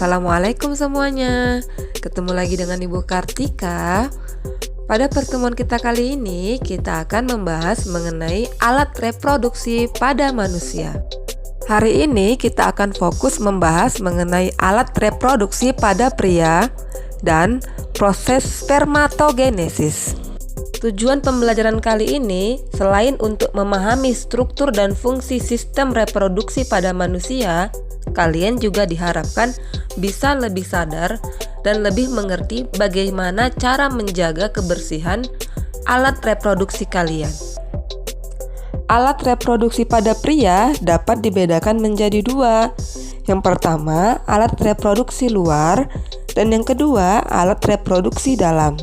Assalamualaikum semuanya. Ketemu lagi dengan Ibu Kartika. Pada pertemuan kita kali ini, kita akan membahas mengenai alat reproduksi pada manusia. Hari ini kita akan fokus membahas mengenai alat reproduksi pada pria dan proses spermatogenesis. Tujuan pembelajaran kali ini, selain untuk memahami struktur dan fungsi sistem reproduksi pada manusia, kalian juga diharapkan bisa lebih sadar dan lebih mengerti bagaimana cara menjaga kebersihan alat reproduksi kalian. Alat reproduksi pada pria dapat dibedakan menjadi dua. Yang pertama, alat reproduksi luar, dan yang kedua, alat reproduksi dalam.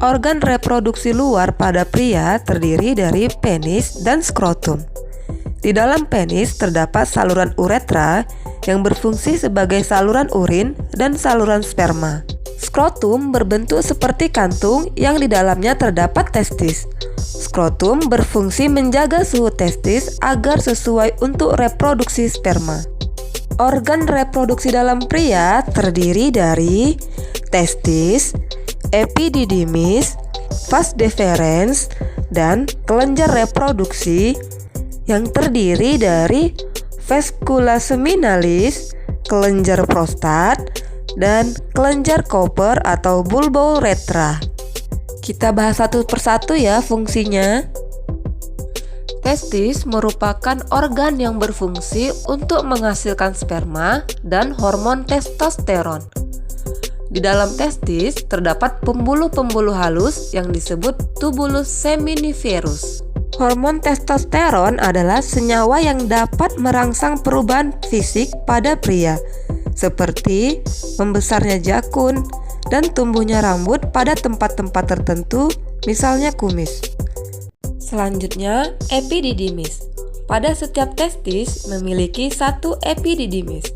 Organ reproduksi luar pada pria terdiri dari penis dan skrotum. Di dalam penis terdapat saluran uretra yang berfungsi sebagai saluran urin dan saluran sperma. Skrotum berbentuk seperti kantung yang di dalamnya terdapat testis. Skrotum berfungsi menjaga suhu testis agar sesuai untuk reproduksi sperma. Organ reproduksi dalam pria terdiri dari testis, epididymis, vas deferens, dan kelenjar reproduksi yang terdiri dari vaskula seminalis, kelenjar prostat, dan kelenjar Cooper atau bulbouretra. Kita bahas satu persatu ya fungsinya. Testis merupakan organ yang berfungsi untuk menghasilkan sperma dan hormon testosteron. Di dalam testis terdapat pembuluh-pembuluh halus yang disebut tubulus seminiferus. Hormon testosteron adalah senyawa yang dapat merangsang perubahan fisik pada pria, seperti membesarnya jakun dan tumbuhnya rambut pada tempat-tempat tertentu, misalnya kumis. Selanjutnya, epididymis. Pada setiap testis memiliki satu epididymis.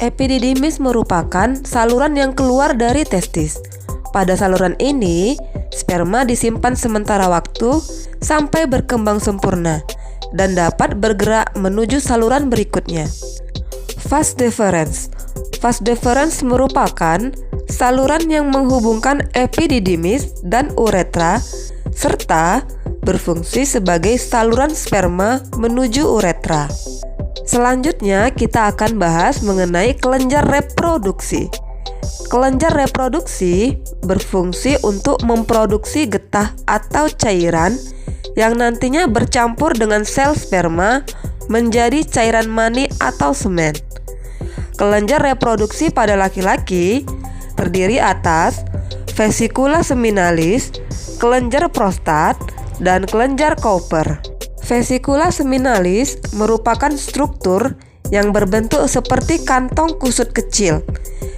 Epididymis merupakan saluran yang keluar dari testis. Pada saluran ini, sperma disimpan sementara waktu sampai berkembang sempurna dan dapat bergerak menuju saluran berikutnya. Vas deferens. Vas deferens merupakan saluran yang menghubungkan epididymis dan uretra serta berfungsi sebagai saluran sperma menuju uretra. Selanjutnya kita akan bahas mengenai kelenjar reproduksi. Kelenjar reproduksi berfungsi untuk memproduksi getah atau cairan yang nantinya bercampur dengan sel sperma menjadi cairan mani atau semen. Kelenjar reproduksi pada laki-laki terdiri atas vaskula seminalis, kelenjar prostat, dan kelenjar Cooper. Vaskula seminalis merupakan struktur yang berbentuk seperti kantong kusut kecil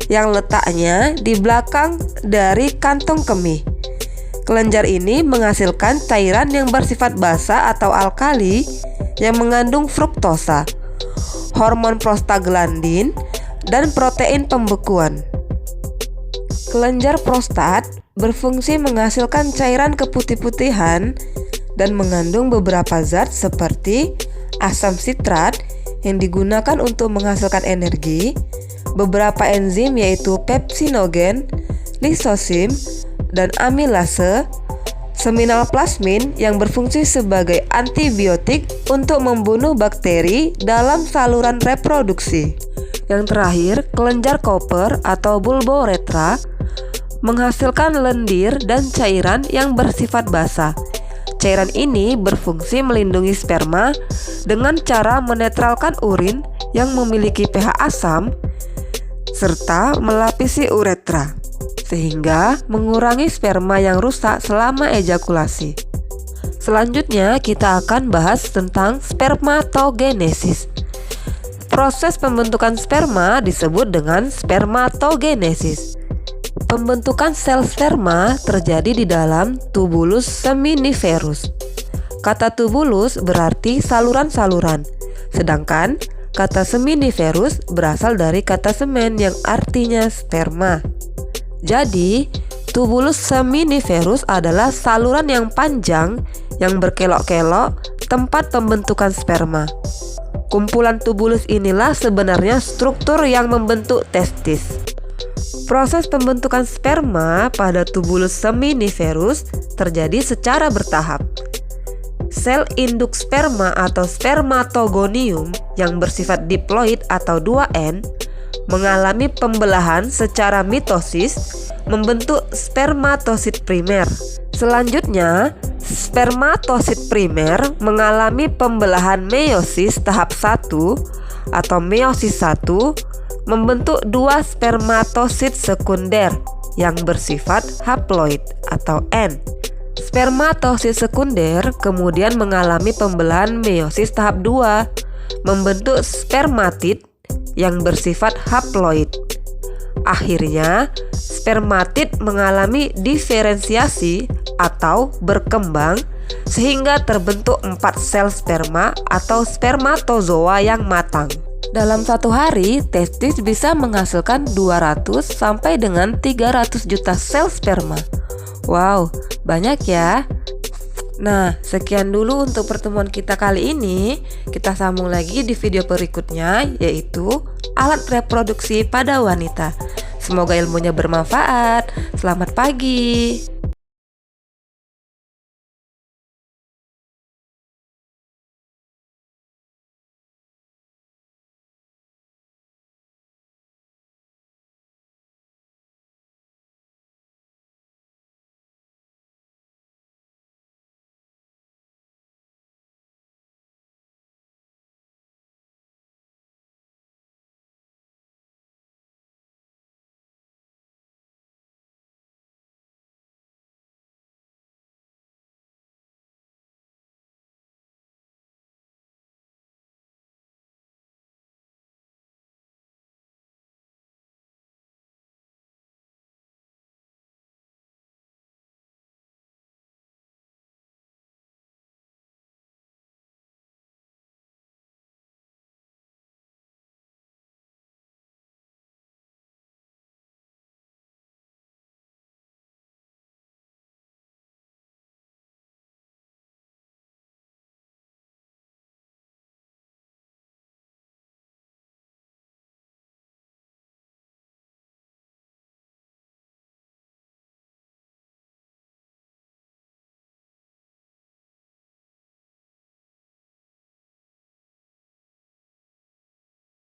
yang letaknya di belakang dari kantong kemih. Kelenjar ini menghasilkan cairan yang bersifat basa atau alkali yang mengandung fruktosa, hormon prostaglandin, dan protein pembekuan. Kelenjar prostat berfungsi menghasilkan cairan keputih-putihan dan mengandung beberapa zat seperti asam sitrat yang digunakan untuk menghasilkan energi, beberapa enzim yaitu pepsinogen, lisosim, dan amilase, seminal plasmin yang berfungsi sebagai antibiotik untuk membunuh bakteri dalam saluran reproduksi. Yang terakhir, kelenjar Cooper atau bulbouretra menghasilkan lendir dan cairan yang bersifat basa. Cairan ini berfungsi melindungi sperma dengan cara menetralkan urin yang memiliki pH asam serta melapisi uretra, sehingga mengurangi sperma yang rusak selama ejakulasi. Selanjutnya kita akan bahas tentang spermatogenesis. Proses pembentukan sperma disebut dengan spermatogenesis. Pembentukan sel sperma terjadi di dalam tubulus seminiferus. Kata tubulus berarti saluran-saluran, sedangkan kata seminiferus berasal dari kata semen yang artinya sperma. Jadi, tubulus seminiferus adalah saluran yang panjang yang berkelok-kelok tempat pembentukan sperma. Kumpulan tubulus inilah sebenarnya struktur yang membentuk testis. Proses pembentukan sperma pada tubulus seminiferus terjadi secara bertahap. Sel induk sperma atau spermatogonium yang bersifat diploid atau 2N mengalami pembelahan secara mitosis membentuk spermatosit primer. Selanjutnya, spermatosit primer mengalami pembelahan meiosis tahap 1 atau meiosis 1 membentuk 2 spermatosit sekunder yang bersifat haploid atau N. Spermatosit sekunder kemudian mengalami pembelahan meiosis tahap 2 membentuk spermatid yang bersifat haploid. Akhirnya, spermatid mengalami diferensiasi atau berkembang sehingga terbentuk 4 sel sperma atau spermatozoa yang matang. Dalam satu hari, testis bisa menghasilkan 200 sampai dengan 300 juta sel sperma. Wow, banyak ya. Nah, sekian dulu untuk pertemuan kita kali ini. Kita sambung lagi di video berikutnya, yaitu alat reproduksi pada wanita. Semoga ilmunya bermanfaat. Selamat pagi.